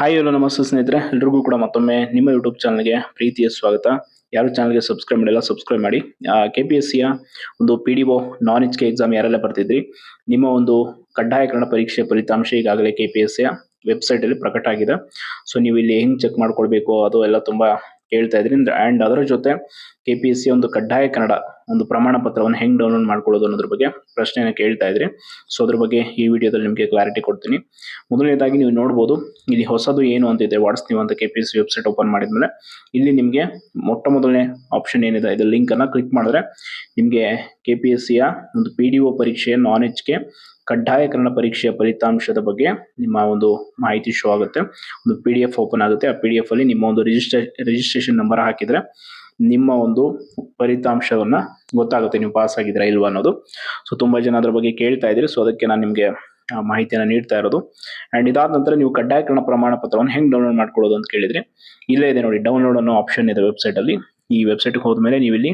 Hi hello ನಮಸ್ತೆ ಸ್ನೇಹಿತರೆ, ಎಲ್ರಿಗೂ ಕೂಡ ಮತ್ತೊಮ್ಮೆ ನಿಮ್ಮ ಯೂಟ್ಯೂಬ್ ಚಾನಲ್ಗೆ ಪ್ರೀತಿಯ ಸ್ವಾಗತ. ಯಾರು ಚಾನಲ್ಗೆ ಸಬ್ಸ್ಕ್ರೈಬ್ ಮಾಡಿಲ್ಲ ಸಬ್ಸ್ಕ್ರೈಬ್ ಮಾಡಿ. KPSCಯ ಒಂದು PDO ನಾನ್ HK ಎಕ್ಸಾಮ್ ಯಾರೆಲ್ಲ ಬರ್ತಿದ್ರಿ, ನಿಮ್ಮ ಒಂದು ಕಡ್ಡಾಯ ಕನ್ನಡ ಪರೀಕ್ಷೆ ಫಲಿತಾಂಶ ಈಗಾಗಲೇ KPSCಯ ವೆಬ್ಸೈಟ್ ಅಲ್ಲಿ ಪ್ರಕಟ ಆಗಿದೆ. ಸೊ ನೀವು ಇಲ್ಲಿ ಹೆಂಗ್ ಚೆಕ್ ಮಾಡ್ಕೊಳ್ಬೇಕು ಅದು ಎಲ್ಲ ತುಂಬಾ ಹೇಳ್ತಾ ಇದ್ರಿ. ಅಂಡ್ ಅದರ ಜೊತೆ KPSC ಒಂದು ಕಡ್ಡಾಯ ಕನ್ನಡ ಒಂದು ಪ್ರಮಾಣ ಪತ್ರವನ್ನು ಹೆಂಗ್ ಡೌನ್ಲೋಡ್ ಮಾಡ್ಕೊಳ್ಳೋದು ಅನ್ನೋದ್ರ ಬಗ್ಗೆ ಪ್ರಶ್ನೆನ ಕೇಳ್ತಾ ಇದ್ರಿ. ಸೊ ಅದ್ರ ಬಗ್ಗೆ ಈ ವಿಡಿಯೋದಲ್ಲಿ ನಿಮಗೆ ಕ್ಲಾರಿಟಿ ಕೊಡ್ತೀನಿ. ಮೊದಲನೇದಾಗಿ ನೀವು ನೋಡ್ಬೋದು, ಇಲ್ಲಿ ಹೊಸದು ಏನು ಅಂತಿದೆ ವಾಟ್ಸ್ ನೀವು ಅಂತ KPSC ವೆಬ್ಸೈಟ್ ಓಪನ್ ಮಾಡಿದ್ಮೇಲೆ ಇಲ್ಲಿ ನಿಮಗೆ ಮೊಟ್ಟ ಮೊದಲನೇ ಆಪ್ಷನ್ ಏನಿದೆ ಇದು ಲಿಂಕ್ ಅನ್ನ ಕ್ಲಿಕ್ ಮಾಡಿದ್ರೆ ನಿಮಗೆ KPSCಯ ಒಂದು PDO ಪರೀಕ್ಷೆ ನಾನ್ HK ಕಡ್ಡಾಯ ಕನ್ನಡ ಪರೀಕ್ಷೆಯ ಫಲಿತಾಂಶದ ಬಗ್ಗೆ ನಿಮ್ಮ ಒಂದು ಮಾಹಿತಿ ಶೋ ಆಗುತ್ತೆ. ಒಂದು PDF ಓಪನ್ ಆಗುತ್ತೆ. ಆ PDF ಅಲ್ಲಿ ನಿಮ್ಮ ಒಂದು ರಿಜಿಸ್ಟ್ರೇಷನ್ ನಂಬರ್ ಹಾಕಿದ್ರೆ ನಿಮ್ಮ ಒಂದು ಫಲಿತಾಂಶವನ್ನ ಗೊತ್ತಾಗುತ್ತೆ, ನೀವು ಪಾಸ್ ಆಗಿದ್ದೀರಾ ಇಲ್ವಾ ಅನ್ನೋದು. ಸೊ ತುಂಬಾ ಜನ ಅದ್ರ ಬಗ್ಗೆ ಕೇಳ್ತಾ ಇದ್ರಿ, ಸೊ ಅದಕ್ಕೆ ನಾನು ನಿಮಗೆ ಮಾಹಿತಿಯನ್ನು ನೀಡ್ತಾ ಇರೋದು. ಅಂಡ್ ಇದಾದ ನಂತರ ನೀವು ಕಡ್ಡಾಯ ಕನ್ನಡ ಪ್ರಮಾಣ ಪತ್ರವನ್ನು ಹೆಂಗ್ ಡೌನ್ಲೋಡ್ ಮಾಡ್ಕೊಳ್ಳೋದು ಅಂತ ಕೇಳಿದ್ರೆ ಇಲ್ಲೇ ಇದೆ ನೋಡಿ, ಡೌನ್ಲೋಡ್ ಅನ್ನೋ ಆಪ್ಷನ್ ಇದೆ ವೆಬ್ಸೈಟ್ ಅಲ್ಲಿ. ಈ ವೆಬ್ಸೈಟ್ಗೆ ಹೋದ್ಮೇಲೆ ನೀವು ಇಲ್ಲಿ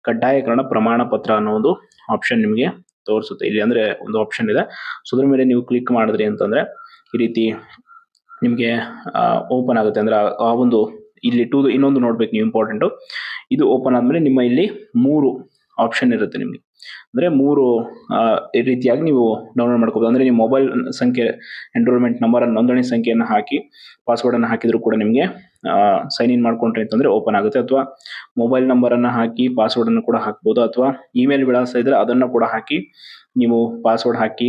ಕಡ್ಡಾಯ ಕನ್ನಡ ಪ್ರಮಾಣ ಪತ್ರ ಅನ್ನೋ ಒಂದು ಆಪ್ಷನ್ ನಿಮಗೆ ತೋರಿಸುತ್ತೆ. ಇಲ್ಲಿ ಅಂದ್ರೆ ಒಂದು ಆಪ್ಷನ್ ಇದೆ. ಸೊ ಅದ್ರ ಮೇಲೆ ನೀವು ಕ್ಲಿಕ್ ಮಾಡಿದ್ರಿ ಅಂತಂದ್ರೆ ಈ ರೀತಿ ನಿಮಗೆ ಓಪನ್ ಆಗುತ್ತೆ. ಅಂದ್ರೆ ಆ ಒಂದು ಇಲ್ಲಿ ಇನ್ನೊಂದು ನೋಡ್ಬೇಕು ನೀವು, ಇಂಪಾರ್ಟೆಂಟ್ ಇದು ಓಪನ್ ಆದ್ಮೇಲೆ ನಿಮ್ಮ ಇಲ್ಲಿ 3 ಆಪ್ಷನ್ ಇರುತ್ತೆ ನಿಮಗೆ. ಅಂದ್ರೆ 3 ರೀತಿಯಾಗಿ ನೀವು ಡೌನ್ಲೋಡ್ ಮಾಡ್ಕೋಬಹುದು. ಅಂದ್ರೆ ನಿಮ್ಮ ಮೊಬೈಲ್ ಸಂಖ್ಯೆ, ಎನ್ರೋಲ್ಮೆಂಟ್ ನಂಬರ್, ನೋಂದಣಿ ಸಂಖ್ಯೆಯನ್ನು ಹಾಕಿ ಪಾಸ್ವರ್ಡ್ ಅನ್ನು ಹಾಕಿದ್ರು ಕೂಡ ನಿಮಗೆ ಸೈನ್ ಇನ್ ಮಾಡ್ಕೊಂಡ್ರಿ ಅಂತಂದ್ರೆ ಓಪನ್ ಆಗುತ್ತೆ. ಅಥವಾ ಮೊಬೈಲ್ ನಂಬರ್ ಅನ್ನ ಹಾಕಿ ಪಾಸ್ವರ್ಡ್ ಅನ್ನು ಕೂಡ ಹಾಕ್ಬೋದು. ಅಥವಾ ಇಮೇಲ್ ವಿಳಾಸ ಇದ್ರೆ ಅದನ್ನ ಕೂಡ ಹಾಕಿ ನೀವು ಪಾಸ್ವರ್ಡ್ ಹಾಕಿ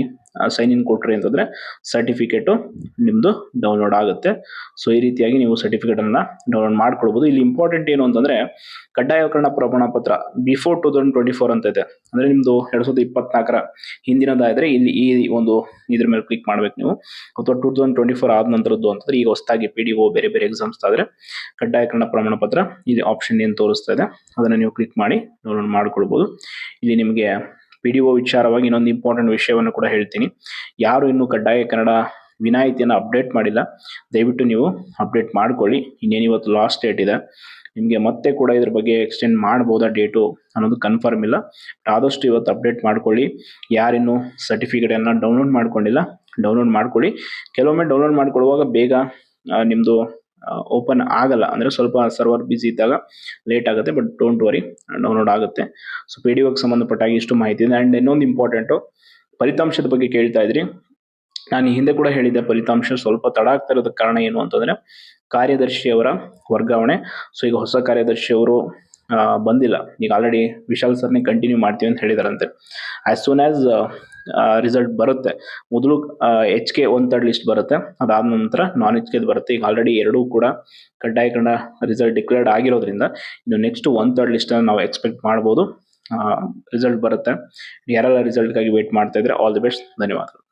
ಸೈನ್ ಇನ್ ಕೊಟ್ರಿ ಅಂತಂದ್ರೆ ಸರ್ಟಿಫಿಕೇಟ್ ನಿಮ್ದು ಡೌನ್ಲೋಡ್ ಆಗುತ್ತೆ. ಸೊ ಈ ರೀತಿಯಾಗಿ ನೀವು ಸರ್ಟಿಫಿಕೇಟ್ ಅನ್ನ ಡೌನ್ಲೋಡ್ ಮಾಡ್ಕೊಳ್ಬಹುದು. ಇಲ್ಲಿ ಇಂಪಾರ್ಟೆಂಟ್ ಏನು ಅಂತಂದ್ರೆ ಕಡ್ಡಾಯ ಕನ್ನಡ ಪ್ರಮಾಣ ಪತ್ರ ಬಿಫೋರ್ 2024 ಅಂತ ಇದೆ. ಅಂದ್ರೆ ನಿಮ್ದು 2024 ಹಿಂದಿನದಾದ್ರೆ ಇಲ್ಲಿ ಈ ಒಂದು ಇದ್ರ ಮೇಲೆ ಕ್ಲಿಕ್ ಮಾಡ್ಬೇಕು ನೀವು. ಅಥವಾ 2024 ಆದ ನಂತರದ್ದು ಅಂತಂದ್ರೆ ಈಗ ಹೊಸದಾಗಿ PDO ಬೇರೆ ಬೇರೆ ಎಕ್ಸಾಮ್ಸ್ ಆದ್ರೆ ಕಡ್ಡಾಯ ಕನ್ನಡ ಪ್ರಮಾಣ ಪತ್ರ ಇಲ್ಲಿ ಆಪ್ಷನ್ ಏನು ತೋರಿಸ್ತಾ ಇದೆ ಅದನ್ನ ನೀವು ಕ್ಲಿಕ್ ಮಾಡಿ ಡೌನ್ಲೋಡ್ ಮಾಡ್ಕೊಳ್ಬಹುದು. ಇಲ್ಲಿ ನಿಮಗೆ PDO ವಿಚಾರವಾಗಿ ಇನ್ನೊಂದು ಇಂಪಾರ್ಟೆಂಟ್ ವಿಷಯವನ್ನು ಕೂಡ ಹೇಳ್ತೀನಿ. ಯಾರು ಇನ್ನು ಕಡ್ಡಾಯ ಕನ್ನಡ ವಿನಾಯಿತಿಯನ್ನು ಅಪ್ಡೇಟ್ ಮಾಡಿಲ್ಲ, ದಯವಿಟ್ಟು ನೀವು ಅಪ್ಡೇಟ್ ಮಾಡ್ಕೊಳ್ಳಿ. ಇನ್ನೇನು ಇವತ್ತು ಲಾಸ್ಟ್ ಡೇಟ್ ಇದೆ. ನಿಮಗೆ ಮತ್ತೆ ಕೂಡ ಇದ್ರ ಬಗ್ಗೆ ಎಕ್ಸ್ಟೆಂಡ್ ಮಾಡ್ಬೋದಾ ಡೇಟು ಅನ್ನೋದು ಕನ್ಫರ್ಮ್ ಇಲ್ಲ. ಆದಷ್ಟು ಇವತ್ತು ಅಪ್ಡೇಟ್ ಮಾಡ್ಕೊಳ್ಳಿ. ಯಾರಿನ್ನು ಸರ್ಟಿಫಿಕೇಟ್ ಅನ್ನ ಡೌನ್ಲೋಡ್ ಮಾಡ್ಕೊಂಡಿಲ್ಲ ಡೌನ್ಲೋಡ್ ಮಾಡ್ಕೊಳ್ಳಿ. ಕೆಲವೊಮ್ಮೆ ಡೌನ್ಲೋಡ್ ಮಾಡ್ಕೊಳ್ಳುವಾಗ ಬೇಗ ನಿಮ್ದು ಓಪನ್ ಆಗಲ್ಲ, ಅಂದ್ರೆ ಸ್ವಲ್ಪ ಸರ್ವರ್ ಬಿಸಿ ಇದ್ದಾಗ ಲೇಟ್ ಆಗುತ್ತೆ. ಬಟ್ ಡೋಂಟ್ ವರಿ, ಡೌನ್ಲೋಡ್ ಆಗುತ್ತೆ. ಸೊ PDOಗೆ ಸಂಬಂಧಪಟ್ಟಾಗಿ ಇಷ್ಟು ಮಾಹಿತಿ ಇದೆ. ಅಂಡ್ ಇನ್ನೊಂದು ಇಂಪಾರ್ಟೆಂಟು, ಫಲಿತಾಂಶದ ಬಗ್ಗೆ ಕೇಳ್ತಾ ಇದ್ರಿ. ನಾನು ಈ ಹಿಂದೆ ಕೂಡ ಹೇಳಿದ್ದೆ, ಫಲಿತಾಂಶ ಸ್ವಲ್ಪ ತಡ ಆಗ್ತಾ ಇರೋದಕ್ಕೆ ಕಾರಣ ಏನು ಅಂತಂದ್ರೆ ಕಾರ್ಯದರ್ಶಿಯವರ ವರ್ಗಾವಣೆ. ಸೊ ಈಗ ಹೊಸ ಕಾರ್ಯದರ್ಶಿಯವರು ಬಂದಿಲ್ಲ. ಈಗ ಆಲ್ರೆಡಿ ವಿಶಾಲ್ ಸರ್ನೇ ಕಂಟಿನ್ಯೂ ಮಾಡ್ತೀವಿ ಅಂತ ಹೇಳಿದಾರಂತೆ. ಆಸ್ ಸೂನ್ ಆಸ್ ರಿಸಲ್ಟ್ ಬರುತ್ತೆ, ಮೊದಲು HK 1/3 ಲಿಸ್ಟ್ ಬರುತ್ತೆ, ಅದಾದ ನಂತರ ನಾನ್ HK ಬರುತ್ತೆ. ಈಗ ಆಲ್ರೆಡಿ ಎರಡೂ ಕೂಡ ಕಡ್ಡಾಯ ಕನ್ನಡ ರಿಸಲ್ಟ್ ಡಿಕ್ಲೇರ್ಡ್ ಆಗಿರೋದ್ರಿಂದ ಇನ್ನು ನೆಕ್ಸ್ಟ್ 1/3 ಲಿಸ್ಟ್ ನಾವು ಎಕ್ಸ್ಪೆಕ್ಟ್ ಮಾಡ್ಬೋದು. ರಿಸಲ್ಟ್ ಬರುತ್ತೆ. ಯಾರೆಲ್ಲ ರಿಸಲ್ಟ್ಗಾಗಿ ವೇಟ್ ಮಾಡ್ತಾ ಇದ್ರೆ ಆಲ್ ದಿ ಬೆಸ್ಟ್. ಧನ್ಯವಾದಗಳು.